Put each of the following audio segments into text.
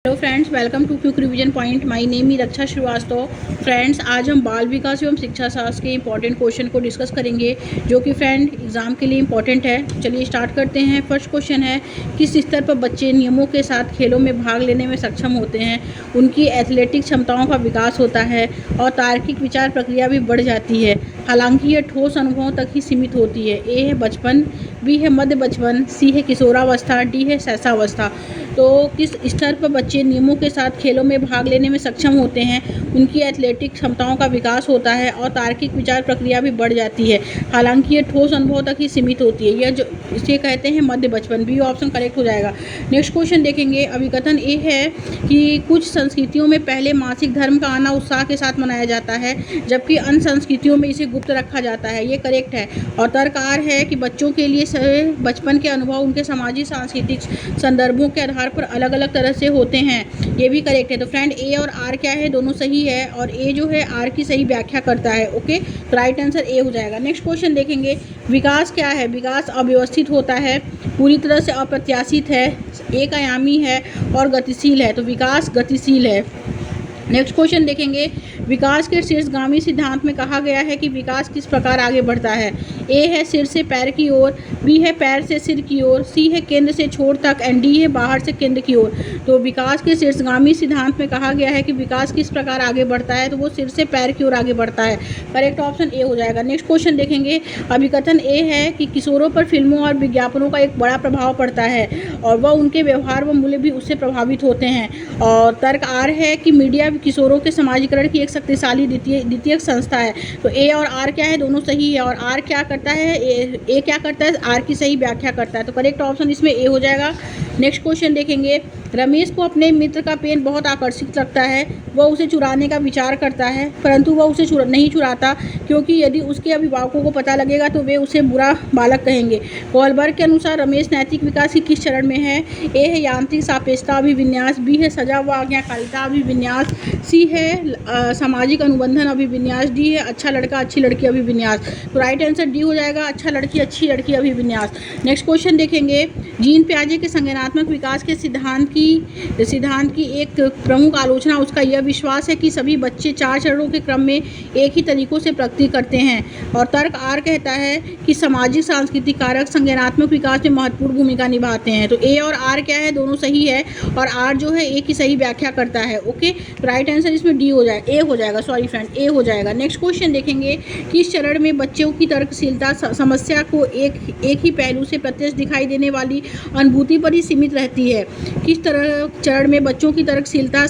Hello friends, welcome to quick revision point. My name he Raksha Srivastava. Friends, आज हम बाल विकास एवं शिक्षा शास्त्र के इंपॉर्टेंट क्वेश्चन को डिस्कस करेंगे जो कि फ्रेंड एग्जाम के लिए इंपॉर्टेंट है। चलिए स्टार्ट करते हैं। फर्स्ट क्वेश्चन है, किस स्तर पर बच्चे नियमों के साथ खेलों में भाग लेने में सक्षम होते हैं, उनकी एथलेटिक क्षमताओं का विकास होता है और तार्किक विचार प्रक्रिया भी बढ़ जाती है। हालांकि यह ठोस अनुभवों तक ही सीमित होती है। ए है बचपन, बी है मध्य बचपन, सी है किशोरावस्था, डी है शैशवावस्था। तो किस स्तर पर बच्चे नियमों के साथ खेलों में भाग लेने में सक्षम होते हैं, उनकी एथलेटिक क्षमताओं का विकास होता है और तार्किक विचार प्रक्रिया भी बढ़ जाती है। हालांकि ये ठोस अनुभव तक ही सीमित होती है। यह जो इसे कहते हैं मध्य बचपन। बी ऑप्शन करेक्ट हो जाएगा। नेक्स्ट क्वेश्चन देखेंगे। अभिकथन ए है कि कुछ संस्कृतियों में पहले मासिक धर्म का आना उत्साह के साथ मनाया जाता है, जबकि अन्य संस्कृतियों में इसे गुप्त रखा जाता है। ये करेक्ट है। और तर्क आर है कि बच्चों के लिए बचपन के अनुभव उनके सामाजिक सांस्कृतिक संदर्भों के आधार पर अलग अलग तरह से होते हैं। ये भी करेक्ट है। तो फ्रेंड, ए और आर क्या है, दोनों सही है और ए जो है आर की सही व्याख्या करता है। ओके, तो राइट आंसर ए हो जाएगा। नेक्स्ट क्वेश्चन देखेंगे। विकास क्या है? विकास अव्यवस्थित होता है, पूरी तरह से अप्रत्याशित है, एक आयामी है और गतिशील है। तो विकास गतिशील है। नेक्स्ट क्वेश्चन देखेंगे। विकास के शीर्षगामी सिद्धांत में कहा गया है कि विकास किस प्रकार आगे बढ़ता है। ए है सिर से पैर की ओर, बी है पैर से सिर की ओर, सी है केंद्र से छोर तक एंड डी है बाहर से केंद्र की ओर। तो विकास के शीर्षगामी सिद्धांत में कहा गया है कि विकास किस प्रकार आगे बढ़ता है, तो वो सिर से पैर की ओर आगे बढ़ता है। करेक्ट ऑप्शन ए हो जाएगा। नेक्स्ट क्वेश्चन देखेंगे। अभिकथन ए है कि किशोरों पर फिल्मों और विज्ञापनों का एक बड़ा प्रभाव पड़ता है और वह उनके व्यवहार व मूल्य भी उससे प्रभावित होते हैं। और तर्क आर है कि मीडिया किशोरों के समाजीकरण की एक शक्तिशाली द्वितीयक संस्था है। तो ए और आर क्या है, दोनों सही है। और आर क्या करता है, ए क्या करता है, आर की सही व्याख्या करता है। तो करेक्ट ऑप्शन इसमें ए हो जाएगा। नेक्स्ट क्वेश्चन देखेंगे। रमेश को अपने मित्र का पेन बहुत आकर्षित लगता है। वह उसे चुराने का विचार करता है, परंतु वह उसे नहीं चुराता, क्योंकि यदि उसके अभिभावकों को पता लगेगा तो वे उसे बुरा बालक कहेंगे। कोहलबर्ग के अनुसार रमेश नैतिक विकास के किस चरण में है? ए है यांत्रिक सापेक्षता अभिविन्यास, बी है सजा व आज्ञाकारिता अभिविन्यास, सी है सामाजिक अनुबंधन अभिविन्यास, डी है अच्छा लड़का अच्छी लड़की अभिविन्यास। तो राइट आंसर डी हो जाएगा, अच्छा लड़की अच्छी लड़की अभिविन्यास। नेक्स्ट क्वेश्चन देखेंगे। जीन पियाजे के संज्ञानात्मक विकास के सिद्धांत की एक प्रमुख आलोचना उसका यह विश्वास है कि सभी बच्चे 4 चरणों के क्रम में एक ही तरीकों से प्रगति करते हैं। और तर्क आर कहता है कि सामाजिक सांस्कृतिक कारक संज्ञानात्मक विकास में महत्वपूर्ण भूमिका निभाते हैं। तो ए और आर क्या है, दोनों सही है और आर जो है ए की सही व्याख्या करता है। ओके, तो राइट आंसर इसमें डी हो जाएगा, ए हो जाएगा, सॉरी फ्रेंड, ए हो जाएगा। नेक्स्ट क्वेश्चन देखेंगे। किस चरण में बच्चों की तर्कशीलता समस्या को एक ही पहलू से प्रत्यक्ष दिखाई देने वाली अनुभूति पर ही सीमित रहती है? किस तरह चरण में बच्चों की तर्कशीलता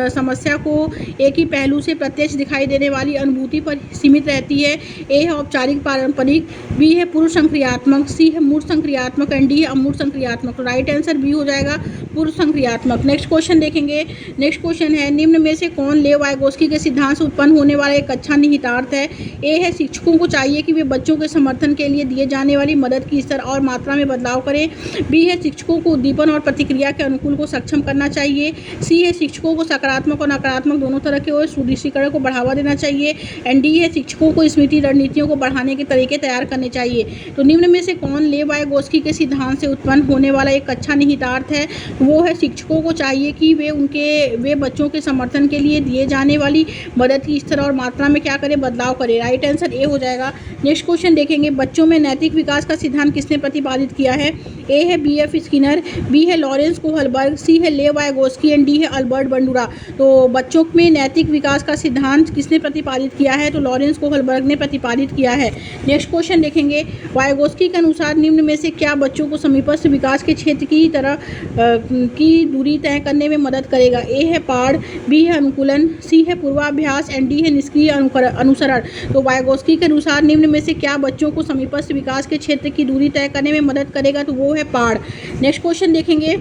समस्या को एक ही पहलू से प्रत्यक्ष दिखाई देने वाली अनुभूति पर सीमित रहती है? ए है औपचारिक पारंपरिक, बी है पूर्व संक्रियात्मक, सी है मूर्त संक्रियात्मक एंड डी है अमूर्त संक्रियात्मक। तो राइट आंसर बी हो जाएगा, पूर्व संक्रियात्मक। नेक्स्ट क्वेश्चन देखेंगे। नेक्स्ट क्वेश्चन है, निम्न में से कौन लेव वाइगोस्की के सिद्धांत से उत्पन्न होने वाला एक अच्छा निहितार्थ है? ए है शिक्षकों को चाहिए कि वे बच्चों के समर्थन के लिए दिए जाने वाली मदद की स्तर और मात्रा में बदलाव करें। बी है शिक्षकों को उद्दीपन और प्रतिक्रिया के अनुकूल को सक्षम करना चाहिए। सी है शिक्षकों को सकारात्मक और नकारात्मक दोनों तरह के सुदृढ़ीकरण को बढ़ावा देना चाहिए एंड डी है शिक्षकों को स्मृति रणनीतियों को बढ़ाने के तरीके तैयार करने चाहिए। तो निम्न में से कौन लेव वाइगोस्की के सिद्धांत से उत्पन्न होने वाला एक अच्छा निहितार्थ है? वो है शिक्षकों को चाहिए कि वे बच्चों के समर्थन के लिए दिए जाने वाली मदद की स्तर और मात्रा में क्या करें, बदलाव करें। राइट आंसर ए हो जाएगा। नेक्स्ट क्वेश्चन देखेंगे। बच्चों में नैतिक विकास का सिद्धांत किसने प्रतिपादित किया है? ए है बी एफ स्किनर, बी है लॉरेंस कोहलबर्ग, सी है लेव वाइगोस्की एंड डी है अल्बर्ट बंडूरा। तो बच्चों में नैतिक विकास का सिद्धांत किसने प्रतिपादित किया है? तो लॉरेंस कोहलबर्ग ने प्रतिपादित किया है। नेक्स्ट क्वेश्चन देखेंगे। वाइगोस्की के अनुसार निम्न में से क्या बच्चों को समीपस्थ विकास के क्षेत्र की तरह की दूरी तय करने में मदद करेगा? ए है पाड़, बी है अनुकूलन, सी है पूर्वाभ्यास एंड डी है निष्क्रिय अनुसरण। तो वाइगोस्की के अनुसार निम्न में से क्या बच्चों को समीपस्थ विकास के क्षेत्र की दूरी तय करने में मदद करेगा? तो वो है पाड़। नेक्स्ट क्वेश्चन देखेंगे।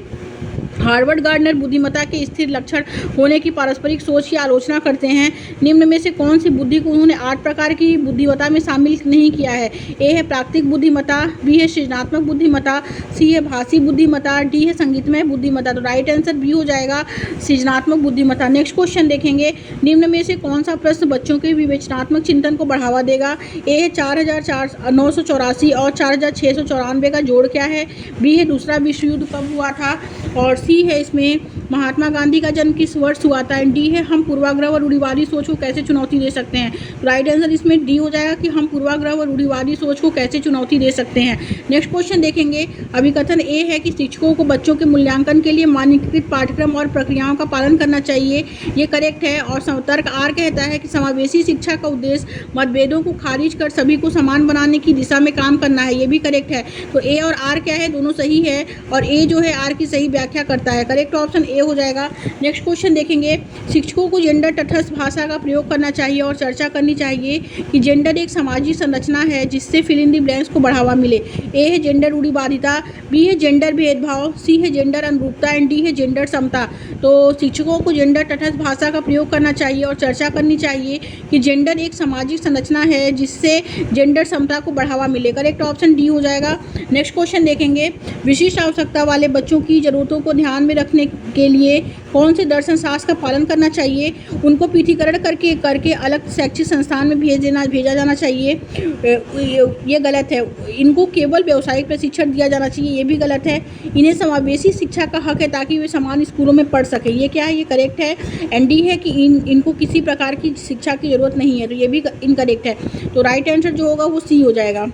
हार्वर्ड गार्डनर बुद्धिमत्ता के स्थिर लक्षण होने की पारस्परिक सोच की आलोचना करते हैं। निम्न में से कौन सी बुद्धि को उन्होंने 8 प्रकार की बुद्धिमत्ता में शामिल नहीं किया है? ए है प्राकृतिक बुद्धिमत्ता, बी है सृजनात्मक बुद्धिमत्ता, सी है भाषी बुद्धिमत्ता, डी है संगीतमय बुद्धिमत्ता। तो राइट आंसर बी हो जाएगा, सृजनात्मक बुद्धिमत्ता। नेक्स्ट क्वेश्चन देखेंगे। निम्न में से कौन सा प्रश्न बच्चों के विवेचनात्मक चिंतन को बढ़ावा देगा? ए है 4984 और 4694 का जोड़ क्या है, बी है दूसरा विश्व युद्ध कब हुआ था, और सी है इसमें महात्मा गांधी का जन्म किस वर्ष हुआ था? एंड डी है हम पूर्वाग्रह और रूढ़िवादी सोच को कैसे चुनौती दे सकते हैं? राइट आंसर इसमें डी हो जाएगा कि हम पूर्वाग्रह और रूढ़िवादी सोच को कैसे चुनौती दे सकते हैं। नेक्स्ट क्वेश्चन देखेंगे। अभिकथन ए है कि शिक्षकों को बच्चों के मूल्यांकन के लिए मानकीकृत पाठ्यक्रम और प्रक्रियाओं का पालन करना चाहिए, ये करेक्ट है। और तर्क आर कहता है कि समावेशी शिक्षा का उद्देश्य मतभेदों को खारिज कर सभी को समान बनाने की दिशा में काम करना है, ये भी करेक्ट है। तो ए और आर क्या है, दोनों सही है और ए जो है आर की सही व्याख्या करता है। करेक्ट ऑप्शन ए हो जाएगा। नेक्स्ट क्वेश्चन देखेंगे। शिक्षकों को जेंडर तटस्थ भाषा का प्रयोग करना चाहिए और चर्चा करनी चाहिए कि जेंडर एक सामाजिक संरचना है जिससे फिल इन द ब्लैंक्स को बढ़ावा मिले। ए है जेंडर रूढ़िवादिता, बी है जेंडर भेदभाव, सी है जेंडर अनुरूपता एंड डी है जेंडर समता। तो शिक्षकों को जेंडर तटस्थ भाषा का प्रयोग करना चाहिए और चर्चा करनी चाहिए कि जेंडर एक सामाजिक संरचना है जिससे जेंडर समता को बढ़ावा मिले। करेक्ट ऑप्शन डी हो जाएगा। नेक्स्ट क्वेश्चन देखेंगे। विशिष्ट आवश्यकता वाले बच्चों की जरूरतों को ध्यान में रखने के लिए कौन से दर्शन शास्त्र का पालन करना चाहिए? उनको पृथकीकरण करके अलग शैक्षिक संस्थान में भेजा जाना चाहिए, ये गलत है। इनको केवल व्यावसायिक प्रशिक्षण दिया जाना चाहिए, ये भी गलत है। इन्हें समावेशी शिक्षा का हक है ताकि वे समान स्कूलों में पढ़ सके, ये क्या है, ये करेक्ट है। एंड डी है कि इनको किसी प्रकार की शिक्षा की जरूरत नहीं है, तो ये भी इनकरेक्ट है। तो राइट आंसर जो होगा वो सी हो जाएगा।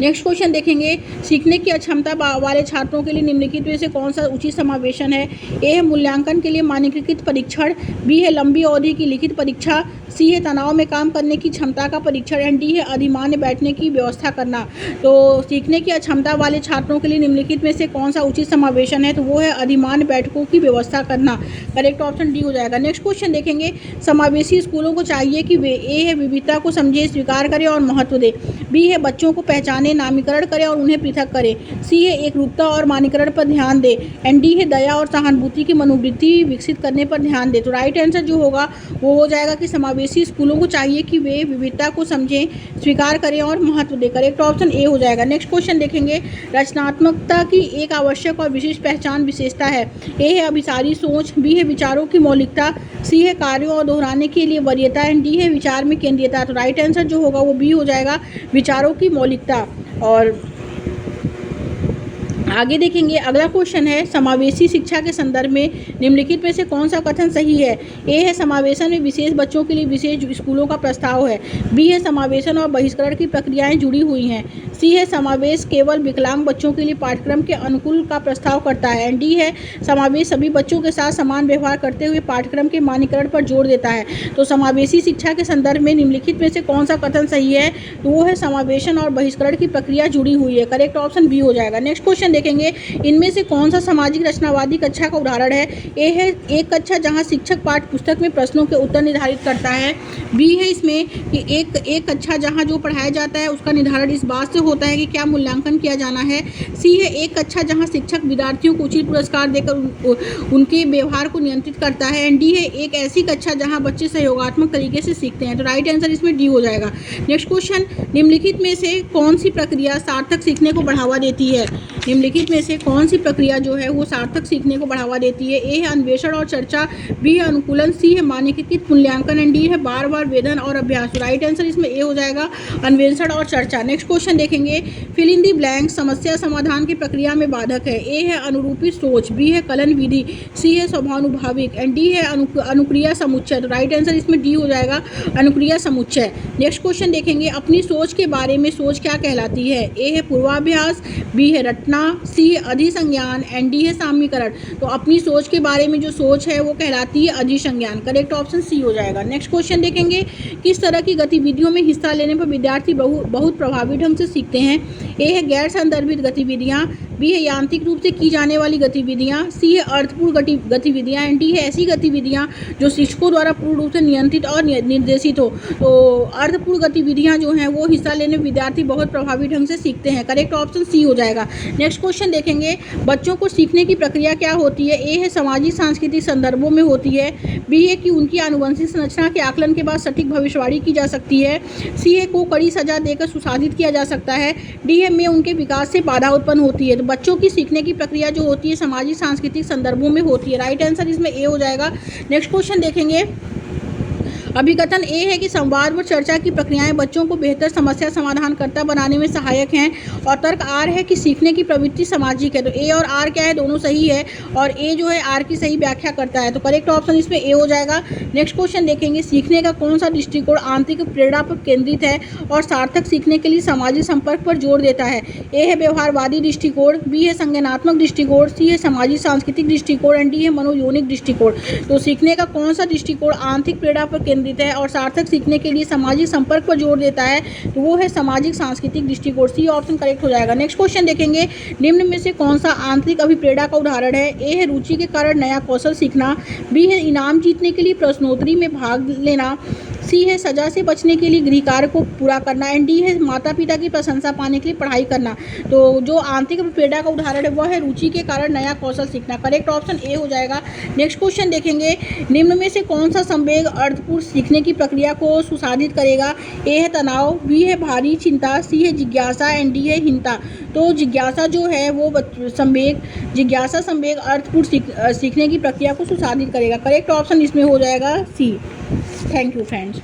नेक्स्ट क्वेश्चन देखेंगे। सीखने की अक्षमता वाले छात्रों के लिए निम्नलिखित में से कौन सा उचित समावेशन है? ए है मूल्यांकन के लिए मानकीकृत परीक्षण, बी है लंबी अवधि की लिखित परीक्षा, सी है तनाव में काम करने की क्षमता का परीक्षण एंड डी है अधिमान्य बैठने की व्यवस्था करना। तो सीखने की अक्षमता वाले छात्रों के लिए निम्नलिखित में से कौन सा उचित समावेशन है? तो वो है अधिमान्य बैठकों की व्यवस्था करना। करेक्ट ऑप्शन डी हो जाएगा। नेक्स्ट क्वेश्चन देखेंगे। समावेशी स्कूलों को चाहिए कि वे ए है विविधता को समझे, स्वीकार करें और महत्व दे, बी है बच्चों को पहचाने, नामीकरण करें और उन्हें पृथक करें, सी है एकरूपता और मानकीकरण पर ध्यान दे एंड डी है दया और सहानुभूति की मनोवृत्ति विकसित करने पर ध्यान दे। तो राइट आंसर जो होगा वो हो जाएगा कि समावेशी स्कूलों को चाहिए कि वे विविधता को समझें, स्वीकार करें और महत्व दें। करेक्ट ऑप्शन ए हो जाएगा। नेक्स्ट क्वेश्चन देखेंगे। रचनात्मकता की एक आवश्यक और विशिष्ट पहचान विशेषता है। ए है अभिसारी सोच, बी है विचारों की मौलिकता, सी है कार्यों और दोहराने के लिए वरीयता एंड डी है विचार में केंद्रीयता। तो राइट आंसर जो होगा वो बी हो जाएगा, विचारों की मौलिकता। और आगे देखेंगे। अगला क्वेश्चन है समावेशी शिक्षा के संदर्भ में निम्नलिखित में से कौन सा कथन सही है? ए है समावेशन में विशेष बच्चों के लिए विशेष स्कूलों का प्रस्ताव है, बी है समावेशन और बहिष्करण की प्रक्रियाएं जुड़ी हुई हैं, सी है समावेश केवल विकलांग बच्चों के लिए पाठ्यक्रम के अनुकूल का प्रस्ताव करता है एंड डी है समावेश सभी बच्चों के साथ समान व्यवहार करते हुए पाठ्यक्रम के मानकीकरण पर जोर देता है। तो समावेशी शिक्षा के संदर्भ में निम्नलिखित में से कौन सा कथन सही है? तो वो है समावेशन और बहिष्करण की प्रक्रिया जुड़ी हुई है। करेक्ट ऑप्शन बी हो जाएगा। नेक्स्ट क्वेश्चन देखेंगे। इनमें से कौन सा सामाजिक रचनावादी कक्षा का उदाहरण है? ए है एक कक्षा जहां शिक्षक पाठ्य पुस्तक में प्रश्नों के उत्तर निर्धारित करता है, बी है इसमें कि एक कक्षा जहां जो पढ़ाया जाता है उसका निर्धारण इस बात से होता है कि क्या मूल्यांकन किया जाना है, सी है एक कक्षा जहां शिक्षक विद्यार्थियों को उचित पुरस्कार देकर उनके व्यवहार को नियंत्रित करता है एंड डी है एक ऐसी कक्षा जहां बच्चे सहयोगात्मक तरीके से सीखते हैं। तो राइट आंसर इसमें डी हो जाएगा। Next question. निम्नलिखित में से कौन सी प्रक्रिया सार्थक सीखने को बढ़ावा देती है? निम्नलिखित में से कौन सी प्रक्रिया जो है वो सार्थक सीखने को बढ़ावा देती है? ए है अन्वेषण और चर्चा, बी है अनुकूलन, सी है मानकीकृत मूल्यांकन एंड डी है बार बार वेधन और अभ्यास। राइट आंसर इसमें ए हो जाएगा, अन्वेषण और चर्चा। नेक्स्ट क्वेश्चन देखेंगे। फिल इन दी ब्लैंक समस्या समाधान की प्रक्रिया में बाधक है। ए है अनुरूपित सोच, बी है कलन विधि, सी है स्वभानुभाविक एंड डी है अनुक्रिया समुच्चय। तो राइट आंसर इसमें डी हो जाएगा, अनुक्रिया समुच्चय। नेक्स्ट क्वेश्चन देखेंगे। अपनी सोच के बारे में सोच क्या कहलाती है? ए है पूर्वाभ्यास, बी है रटना, सी है अधिसंज्ञान एंड डी है सामीकरण। तो अपनी सोच के बारे में जो सोच है वो कहलाती है अधिसंज्ञान। करेक्ट ऑप्शन सी हो जाएगा। नेक्स्ट क्वेश्चन देखेंगे। किस तरह की गतिविधियों में हिस्सा लेने पर विद्यार्थी बहुत प्रभावी ढंग से सीखते हैं? ए है गैर संदर्भित गतिविधियाँ, बी है यांत्रिक रूप से की जाने वाली गतिविधियाँ, सी है अर्थपूर्ण गतिविधियाँ एंड डी है ऐसी गतिविधियाँ जो शिक्षकों द्वारा पूर्ण रूप से नियंत्रित और निर्देशित हो। तो अर्थपूर्ण गतिविधियाँ जो हैं वो हिस्सा लेने विद्यार्थी बहुत प्रभावी ढंग से सीखते हैं। करेक्ट ऑप्शन सी हो जाएगा। नेक्स्ट क्वेश्चन देखेंगे। बच्चों को सीखने की प्रक्रिया क्या होती है? ए है सामाजिक सांस्कृतिक संदर्भों में होती है, बी है कि उनकी आनुवंशिक संरचना के आकलन के बाद सटीक भविष्यवाणी की जा सकती है, सी है को कड़ी सजा देकर सुशासित किया जा सकता है, डी है में उनके विकास से बाधा उत्पन्न होती है। तो बच्चों की सीखने की प्रक्रिया जो होती है सामाजिक सांस्कृतिक संदर्भों में होती है। राइट आंसर इसमें ए हो जाएगा। नेक्स्ट क्वेश्चन देखेंगे। अभिकथन ए है कि संवाद व चर्चा की प्रक्रियाएं बच्चों को बेहतर समस्या समाधानकर्ता बनाने में सहायक हैं। और तर्क आर है कि सीखने की प्रवृत्ति सामाजिक है। तो ए और आर क्या है, दोनों सही है और ए जो है आर की सही व्याख्या करता है। तो करेक्ट ऑप्शन इसमें ए हो जाएगा। नेक्स्ट क्वेश्चन देखेंगे, सीखने का कौन सा दृष्टिकोण आंतरिक प्रेरणा पर केंद्रित है और सार्थक सीखने के लिए सामाजिक संपर्क पर जोर देता है। ए है व्यवहारवादी दृष्टिकोण, बी है संज्ञानात्मक दृष्टिकोण, सी है सामाजिक सांस्कृतिक दृष्टिकोण एंड डी है मनोयोनिक दृष्टिकोण। तो सीखने का कौन सा दृष्टिकोण आंतरिक प्रेरणा पर केंद्रित है और सार्थक सीखने के लिए सामाजिक संपर्क पर जोर देता है, तो वो है सामाजिक सांस्कृतिक दृष्टिकोण। सी ऑप्शन करेक्ट हो जाएगा। नेक्स्ट क्वेश्चन देखेंगे, निम्न में से कौन सा आंतरिक अभिप्रेरणा का उदाहरण है। ए है रुचि के कारण नया कौशल सीखना, बी है इनाम जीतने के लिए प्रश्नोत्तरी में भाग लेना, सी है सजा से बचने के लिए गृह कार्य को पूरा करना एंड डी है माता पिता की प्रशंसा पाने के लिए पढ़ाई करना। तो जो आंतरिक अभिप्रेरणा का उदाहरण है वह है रुचि के कारण नया कौशल सीखना। करेक्ट ऑप्शन ए हो जाएगा। नेक्स्ट क्वेश्चन देखेंगे, निम्न में से कौन सा संवेग अर्थपूर्ण सीखने की प्रक्रिया को सुसाधित करेगा। ए है तनाव, बी है भारी चिंता, सी है जिज्ञासा एंड डी है हीनता। तो जिज्ञासा जो है वो जिज्ञासा संवेग अर्थपूर्ण सीखने की प्रक्रिया को सुसाधित करेगा। करेक्ट ऑप्शन इसमें हो जाएगा सी। Thank you friends.